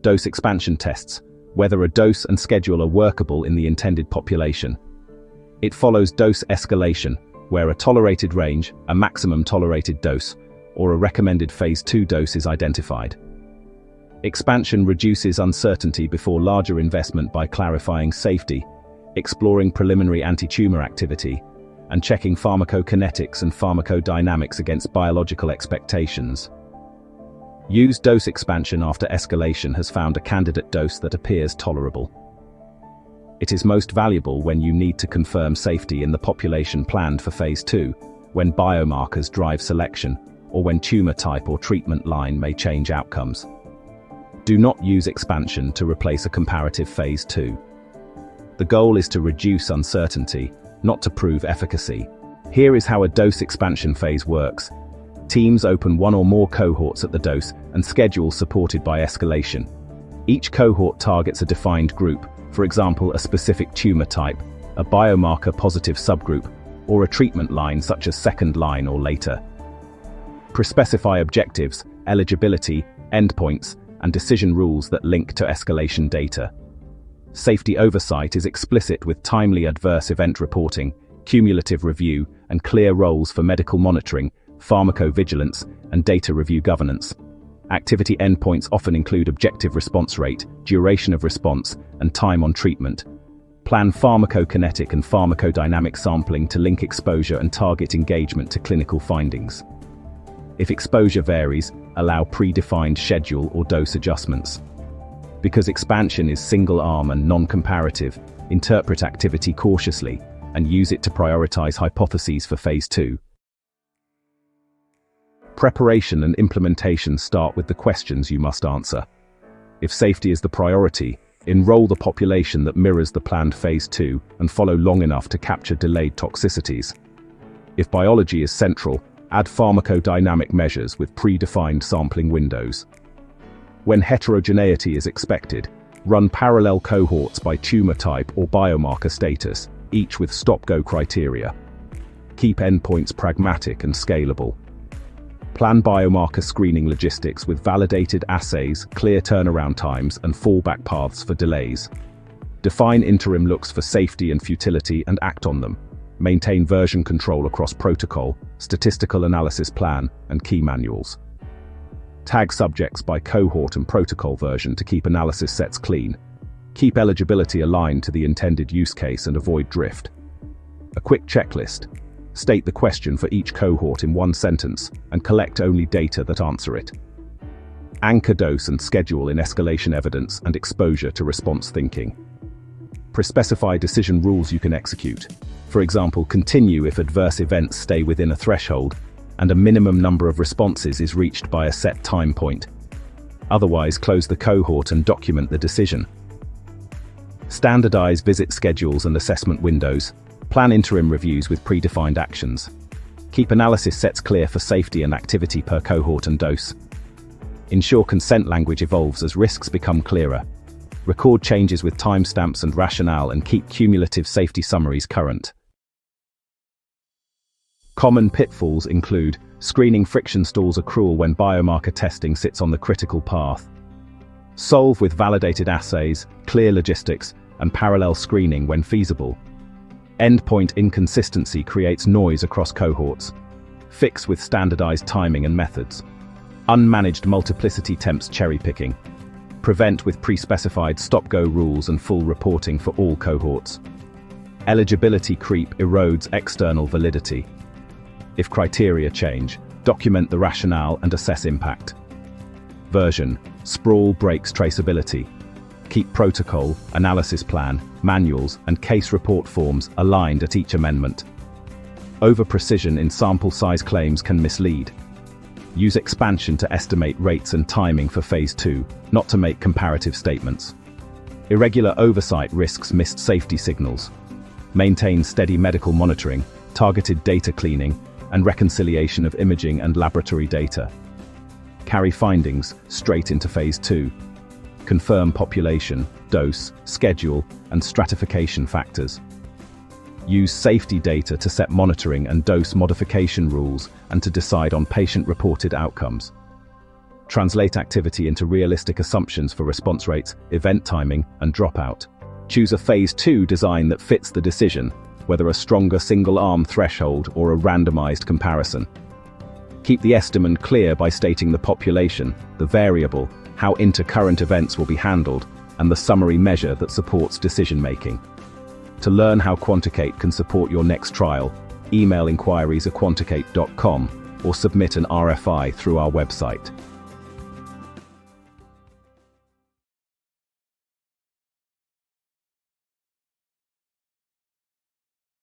Dose expansion tests whether a dose and schedule are workable in the intended population. It follows dose escalation, where a tolerated range, a maximum tolerated dose, or a recommended phase 2 dose is identified. Expansion reduces uncertainty before larger investment by clarifying safety, exploring preliminary anti-tumour activity, and checking pharmacokinetics and pharmacodynamics against biological expectations. Use dose expansion after escalation has found a candidate dose that appears tolerable. It is most valuable when you need to confirm safety in the population planned for phase 2, when biomarkers drive selection, or when tumor type or treatment line may change outcomes. Do not use expansion to replace a comparative phase 2. The goal is to reduce uncertainty, not to prove efficacy. Here is how a dose expansion phase works. Teams open one or more cohorts at the dose and schedule supported by escalation. Each cohort targets a defined group, for example, a specific tumor type, a biomarker positive subgroup, or a treatment line such as second line or later. Pre-specify objectives, eligibility, endpoints, and decision rules that link to escalation data. Safety oversight is explicit with timely adverse event reporting, cumulative review, and clear roles for medical monitoring, pharmacovigilance, and data review governance. Activity endpoints often include objective response rate, duration of response, and time on treatment. Plan pharmacokinetic and pharmacodynamic sampling to link exposure and target engagement to clinical findings. If exposure varies, allow predefined schedule or dose adjustments. Because expansion is single-arm and non-comparative, interpret activity cautiously and use it to prioritize hypotheses for phase 2. Preparation and implementation start with the questions you must answer. If safety is the priority, enroll the population that mirrors the planned phase 2 and follow long enough to capture delayed toxicities. If biology is central, add pharmacodynamic measures with predefined sampling windows. When heterogeneity is expected, run parallel cohorts by tumor type or biomarker status, each with stop-go criteria. Keep endpoints pragmatic and scalable. Plan biomarker screening logistics with validated assays, clear turnaround times, and fallback paths for delays. Define interim looks for safety and futility and act on them. Maintain version control across protocol, statistical analysis plan, and key manuals. Tag subjects by cohort and protocol version to keep analysis sets clean. Keep eligibility aligned to the intended use case and avoid drift. A quick checklist. State the question for each cohort in one sentence and collect only data that answer it. Anchor dose and schedule in escalation evidence and exposure to response thinking. Pre-specify decision rules you can execute. For example, continue if adverse events stay within a threshold and a minimum number of responses is reached by a set time point. Otherwise, close the cohort and document the decision. Standardize visit schedules and assessment windows. Plan interim reviews with predefined actions. Keep analysis sets clear for safety and activity per cohort and dose. Ensure consent language evolves as risks become clearer. Record changes with timestamps and rationale and keep cumulative safety summaries current. Common pitfalls include screening friction stalls accrual when biomarker testing sits on the critical path. Solve with validated assays, clear logistics, and parallel screening when feasible. Endpoint inconsistency creates noise across cohorts. Fix with standardized timing and methods. Unmanaged multiplicity tempts cherry-picking. Prevent with pre-specified stop-go rules and full reporting for all cohorts. Eligibility creep erodes external validity. If criteria change, document the rationale and assess impact. Version. Sprawl breaks traceability. Keep protocol, analysis plan, manuals, and case report forms aligned at each amendment. Over-precision in sample size claims can mislead. Use expansion to estimate rates and timing for phase 2, not to make comparative statements. Irregular oversight risks missed safety signals. Maintain steady medical monitoring, targeted data cleaning, and reconciliation of imaging and laboratory data. Carry findings straight into phase 2. Confirm population, dose, schedule, and stratification factors. Use safety data to set monitoring and dose modification rules and to decide on patient-reported outcomes. Translate activity into realistic assumptions for response rates, event timing, and dropout. Choose a Phase 2 design that fits the decision, whether a stronger single-arm threshold or a randomized comparison. Keep the estimate clear by stating the population, the variable, how intercurrent events will be handled, and the summary measure that supports decision-making. To learn how Quanticate can support your next trial, email inquiries@quanticate.com or submit an RFI through our website.